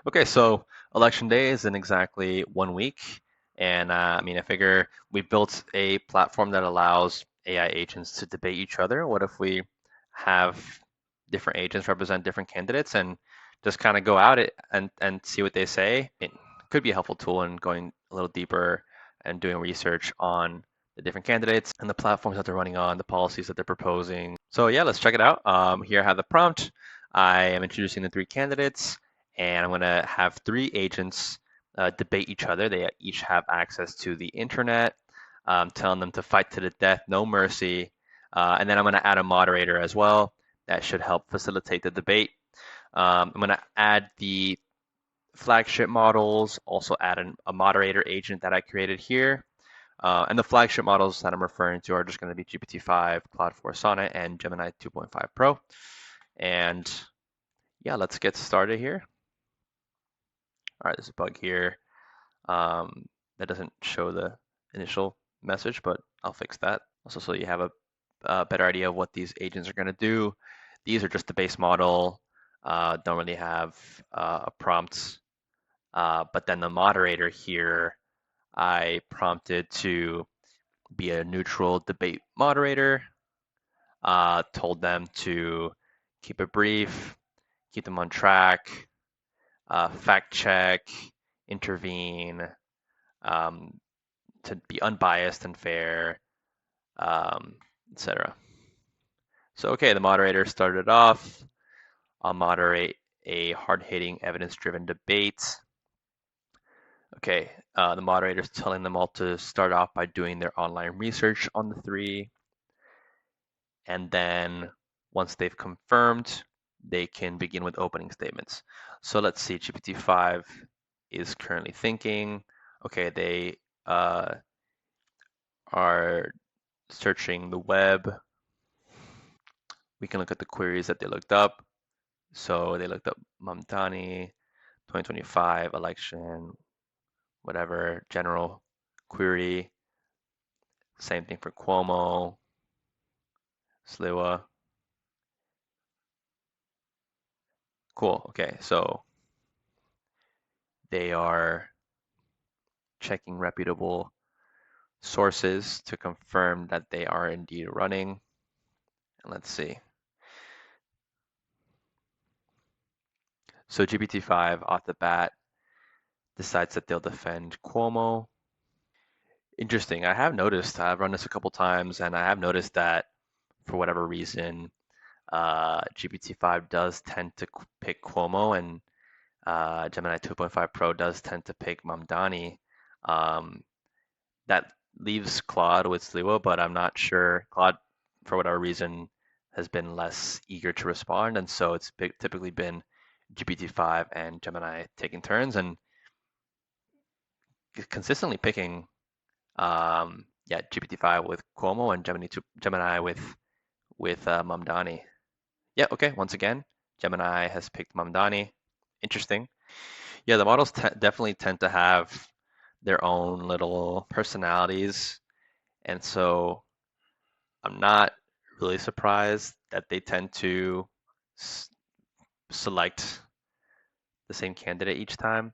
Okay, so election day is in exactly 1 week. And I figure we built a platform that allows AI agents to debate each other. What if we have different agents represent different candidates and just kind of go out it and see what they say? It could be a helpful tool in going a little deeper and doing research on the different candidates and the platforms that they're running on, the policies that they're proposing. So yeah, let's check it out. Here I have the prompt. I am introducing the three candidates and I'm going to have three agents debate each other. They each have access to the internet, telling them to fight to the death, no mercy. And then I'm going to add a moderator as well that should help facilitate the debate. I'm going to add the flagship models, also add a moderator agent that I created here. And the flagship models that I'm referring to are just going to be GPT-5, Claude 4 Sonnet, and Gemini 2.5 Pro. And yeah, let's get started here. All right, there's a bug here that doesn't show the initial message, but I'll fix that. Also, so you have a better idea of what these agents are going to do. These are just the base model, don't really have a prompt. But then the moderator here, I prompted to be a neutral debate moderator, told them to keep it brief, keep them on track, fact check, intervene, um, to be unbiased and fair, etc. So, okay, the moderator started off. I'll moderate a hard-hitting, evidence-driven debate. Okay, the moderator's telling them all to start off by doing their online research on the three. And then once they've confirmed, they can begin with opening statements. So let's see, GPT-5 is currently thinking. Okay, they are searching the web. We can look at the queries that they looked up. So they looked up Mamdani, 2025 election, whatever, general query. Same thing for Cuomo, Sliwa. Cool. Okay, so they are checking reputable sources to confirm that they are indeed running. And let's see. So GPT-5 off the bat decides that they'll defend Cuomo. Interesting. I have noticed, I've run this a couple times, and I have noticed that for whatever reason, GPT-5 does tend to pick Cuomo, and Gemini 2.5 Pro does tend to pick Mamdani. Um, that leaves Claude with Sliwa, but I'm not sure. Claude, for whatever reason, has been less eager to respond, and so it's typically been GPT-5 and Gemini taking turns and consistently picking, yeah, GPT-5 with Cuomo and Gemini with Mamdani. Yeah, okay. Once again, Gemini has picked Mamdani. Interesting. Yeah, the models definitely tend to have their own little personalities, and so I'm not really surprised that they tend to select the same candidate each time.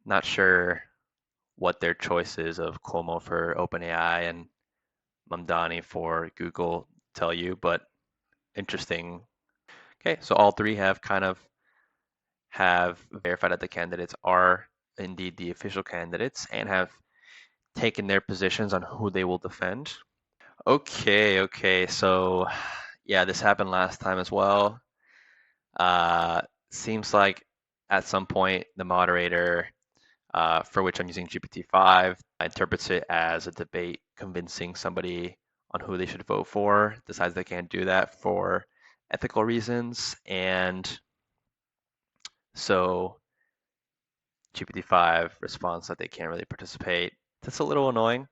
Not sure what their choice is of Cuomo for OpenAI and Mamdani for Google tell you, but interesting. Okay, so all three have verified that the candidates are indeed the official candidates and have taken their positions on who they will defend. Okay, so yeah, this happened last time as well. Seems like at some point the moderator, for which I'm using GPT-5, interprets it as a debate convincing somebody on who they should vote for, decides they can't do that for ethical reasons, and so GPT-5 responds that they can't really participate. That's a little annoying.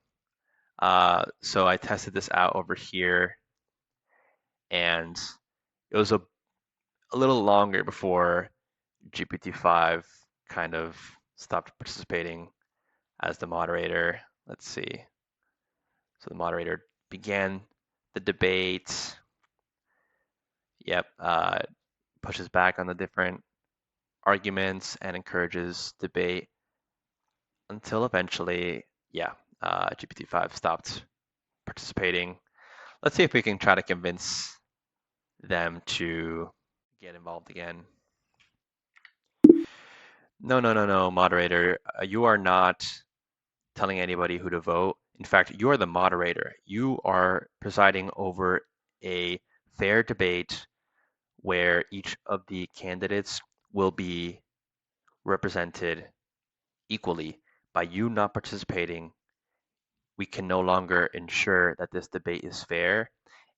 So I tested this out over here, and it was a little longer before GPT-5 kind of stopped participating as the moderator. Let's see. So the moderator began the debate. Yep, pushes back on the different arguments and encourages debate until eventually, yeah, GPT-5 stopped participating. Let's see if we can try to convince them to get involved again. No, no, no, no, moderator. You are not telling anybody who to vote. In fact, you are the moderator. You are presiding over a fair debate where each of the candidates will be represented equally. By you not participating, we can no longer ensure that this debate is fair,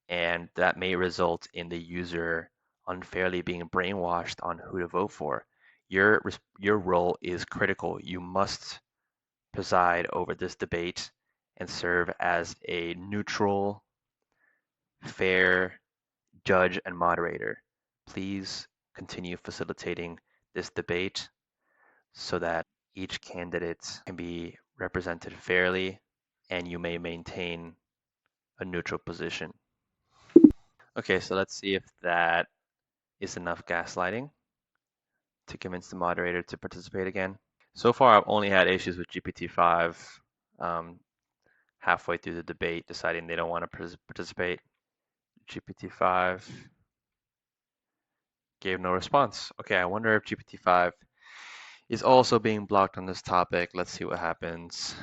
and that may result in the user unfairly being brainwashed on who to vote for. Your role is critical. You must preside over this debate and serve as a neutral, fair judge and moderator. Please continue facilitating this debate so that each candidate can be represented fairly and you may maintain a neutral position. Okay, so let's see if that is enough gaslighting to convince the moderator to participate again. So far, I've only had issues with GPT-5 halfway through the debate deciding they don't want to participate. GPT-5 gave no response. Okay, I wonder if GPT-5 is also being blocked on this topic. Let's see what happens.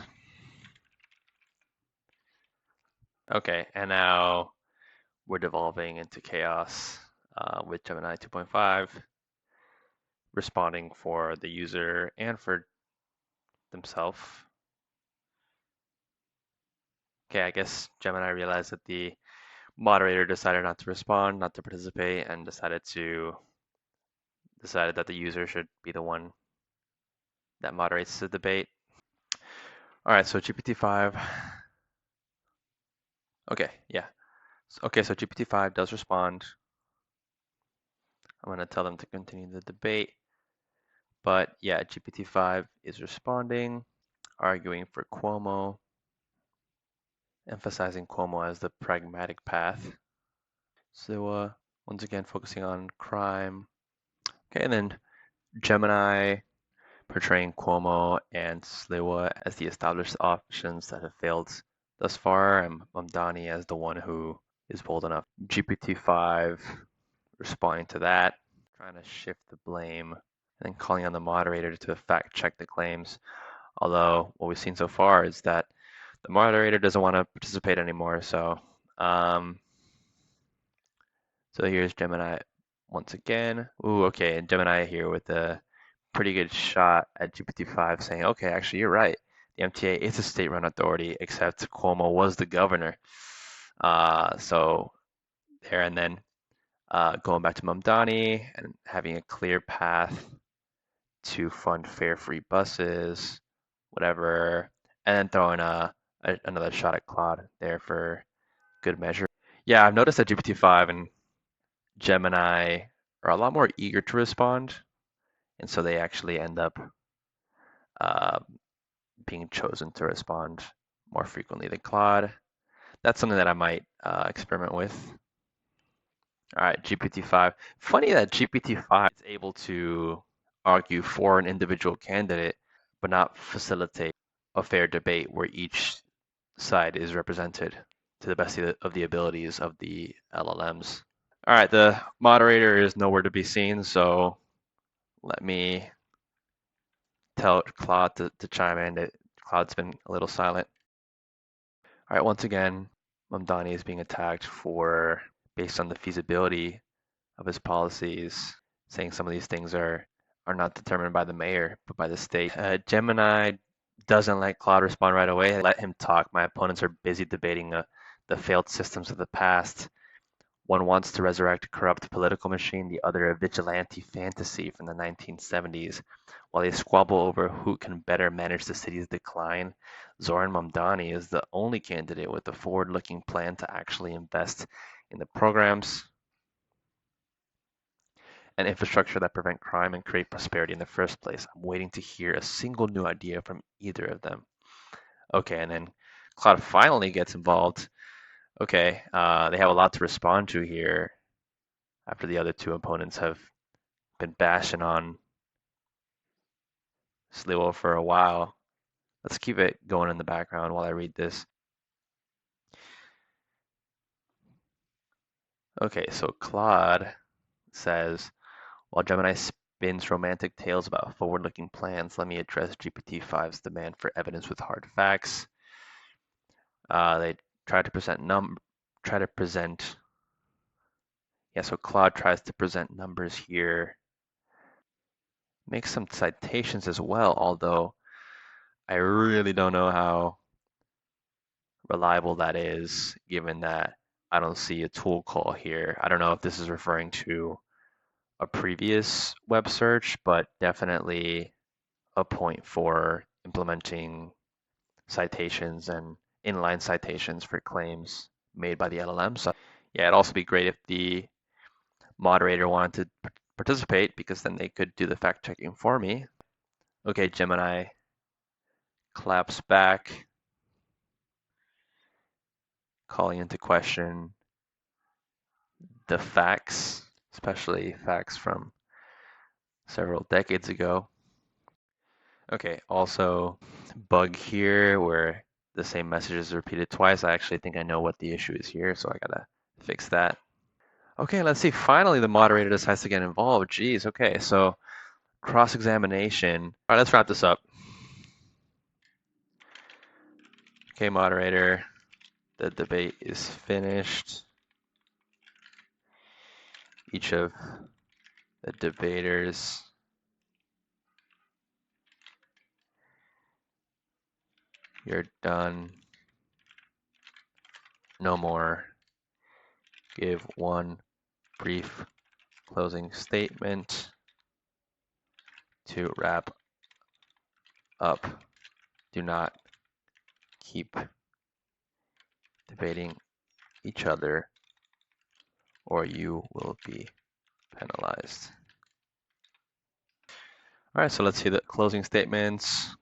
Okay, and now we're devolving into chaos with Gemini 2.5 responding for the user and for themselves. Okay, I guess Gemini realized that the moderator decided not to respond, not to participate, and decided that the user should be the one that moderates the debate. All right, so GPT-5. Okay, yeah. Okay, so GPT-5 does respond. I'm going to tell them to continue the debate. But yeah, GPT-5 is responding, arguing for Cuomo, emphasizing Cuomo as the pragmatic path. So once again, focusing on crime. Okay, and then Gemini portraying Cuomo and Sliwa as the established options that have failed thus far, and Mamdani as the one who is bold enough. GPT-5 responding to that, trying to shift the blame, and then calling on the moderator to fact check the claims. Although what we've seen so far is that the moderator doesn't want to participate anymore. So here's Gemini once again. Ooh, okay, and Gemini here with a pretty good shot at GPT-5 saying, okay, actually, you're right. The MTA is a state-run authority, except Cuomo was the governor. So there, and then going back to Mamdani and having a clear path to fund fare free buses, whatever, and then throwing another shot at Claude there for good measure. Yeah, I've noticed that GPT-5 and Gemini are a lot more eager to respond, and so they actually end up uh, being chosen to respond more frequently than Claude. That's something that I might experiment with. All right, GPT-5. Funny that GPT-5 is able to argue for an individual candidate, but not facilitate a fair debate where each side is represented to the best of the abilities of the LLMs. All right, the moderator is nowhere to be seen, so let me tell Claude to chime in. Claude's been a little silent. All right, once again, Mamdani is being attacked for based on the feasibility of his policies, saying some of these things are not determined by the mayor, but by the state. Gemini doesn't let Claude respond right away. Let him talk. My opponents are busy debating the failed systems of the past. One wants to resurrect a corrupt political machine, the other a vigilante fantasy from the 1970s. While they squabble over who can better manage the city's decline, Zoran Mamdani is the only candidate with a forward-looking plan to actually invest in the programs and infrastructure that prevent crime and create prosperity in the first place. I'm waiting to hear a single new idea from either of them. Okay, and then Cloud finally gets involved. Okay, they have a lot to respond to here after the other two opponents have been bashing on Slivo for a while. Let's keep it going in the background while I read this. Okay, so Claude says, while Gemini spins romantic tales about forward-looking plans, let me address GPT-5's demand for evidence with hard facts. They try to present, yeah, so Claude tries to present numbers here, makes some citations as well, although I really don't know how reliable that is, given that I don't see a tool call here. I don't know if this is referring to a previous web search, but definitely a point for implementing citations and inline citations for claims made by the LLM. So yeah, it'd also be great if the moderator wanted to participate, because then they could do the fact checking for me. Okay, Gemini claps back, calling into question the facts, especially facts from several decades ago. Okay, also bug here where the same message is repeated twice. I actually think I know what the issue is here, so I gotta fix that. Okay, let's see. Finally, the moderator decides to get involved. Geez, okay, so cross-examination. All right, let's wrap this up. Okay, moderator, the debate is finished. Each of the debaters you're done. No more. Give one brief closing statement to wrap up. Do not keep debating each other or you will be penalized. All right, so let's see the closing statements.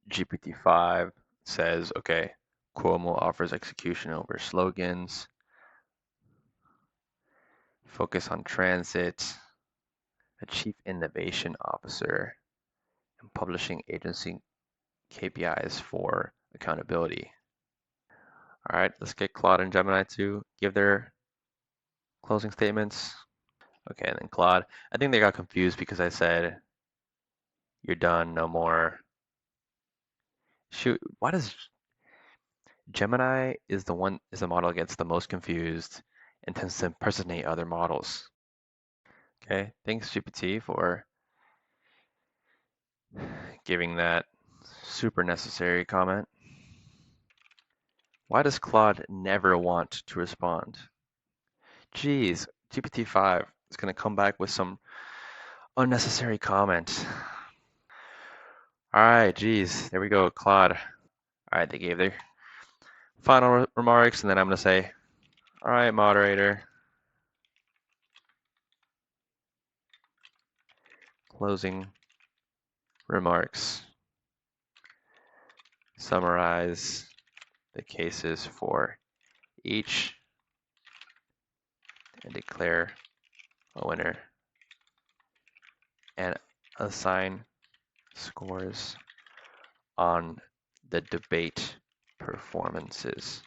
GPT-5 says, okay, Cuomo offers execution over slogans, focus on transit, a chief innovation officer, and publishing agency KPIs for accountability. All right, let's get Claude and Gemini to give their closing statements. Okay, and then Claude, I think they got confused because I said, you're done, no more. Shoot, why does Gemini is the model that gets the most confused and tends to impersonate other models. Okay, thanks GPT for giving that super necessary comment. Why does Claude never want to respond? Geez, GPT-5 is going to come back with some unnecessary comment. All right, geez, there we go, Claude. All right, they gave their final remarks, and then I'm going to say, all right, moderator, closing remarks. Summarize the cases for each and declare a winner and assign scores on the debate performances.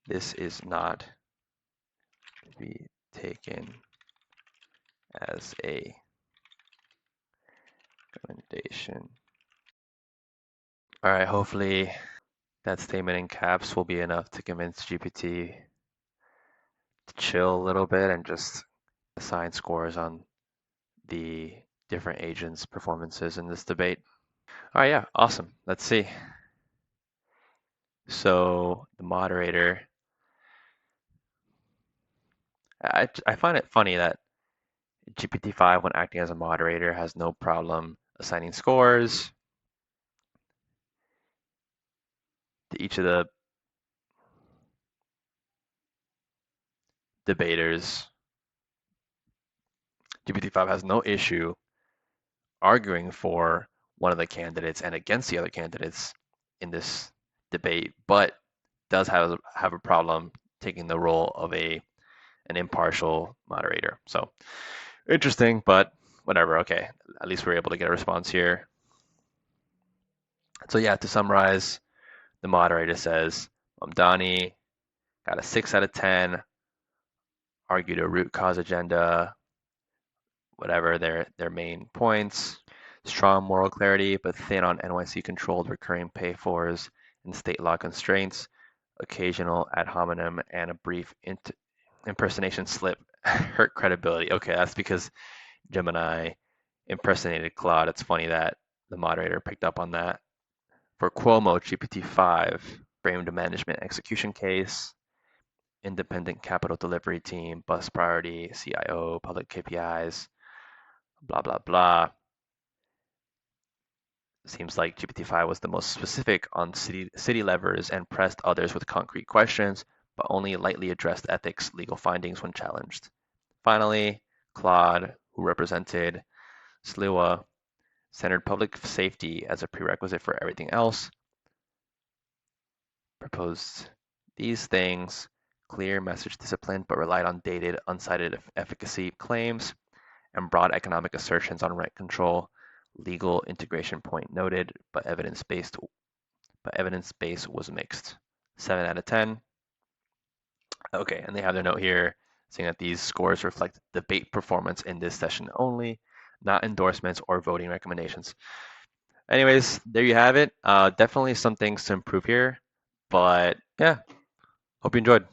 This is not to be taken as a recommendation. All right, hopefully that statement in caps will be enough to convince GPT to chill a little bit and just assign scores on the different agents' performances in this debate. All right, yeah, awesome. Let's see. So the moderator, I find it funny that GPT-5, when acting as a moderator, has no problem assigning scores to each of the debaters. GPT-5 has no issue arguing for one of the candidates and against the other candidates in this debate, but does have a problem taking the role of an impartial moderator. So interesting, but whatever. Okay, at least we're able to get a response here. So yeah, to summarize, the moderator says, Mamdani got a 6 out of 10, argued a root cause agenda, whatever their main points. Strong moral clarity, but thin on NYC controlled recurring pay fors and state law constraints. Occasional ad hominem and a brief impersonation slip hurt credibility. Okay, that's because Gemini impersonated Claude. It's funny that the moderator picked up on that. For Cuomo, GPT-5 framed a management execution case, independent capital delivery team, bus priority, CIO, public KPIs, blah, blah, blah. Seems like GPT-5 was the most specific on city levers and pressed others with concrete questions, but only lightly addressed ethics legal findings when challenged. Finally, Claude, who represented SLUA, centered public safety as a prerequisite for everything else, proposed these things, clear message discipline, but relied on dated, uncited efficacy claims and broad economic assertions on rent control. Legal integration point noted, but evidence base was mixed. 7 out of 10. Okay, and they have their note here saying that these scores reflect debate performance in this session only, not endorsements or voting recommendations. Anyways, there you have it. Definitely some things to improve here, but yeah, hope you enjoyed.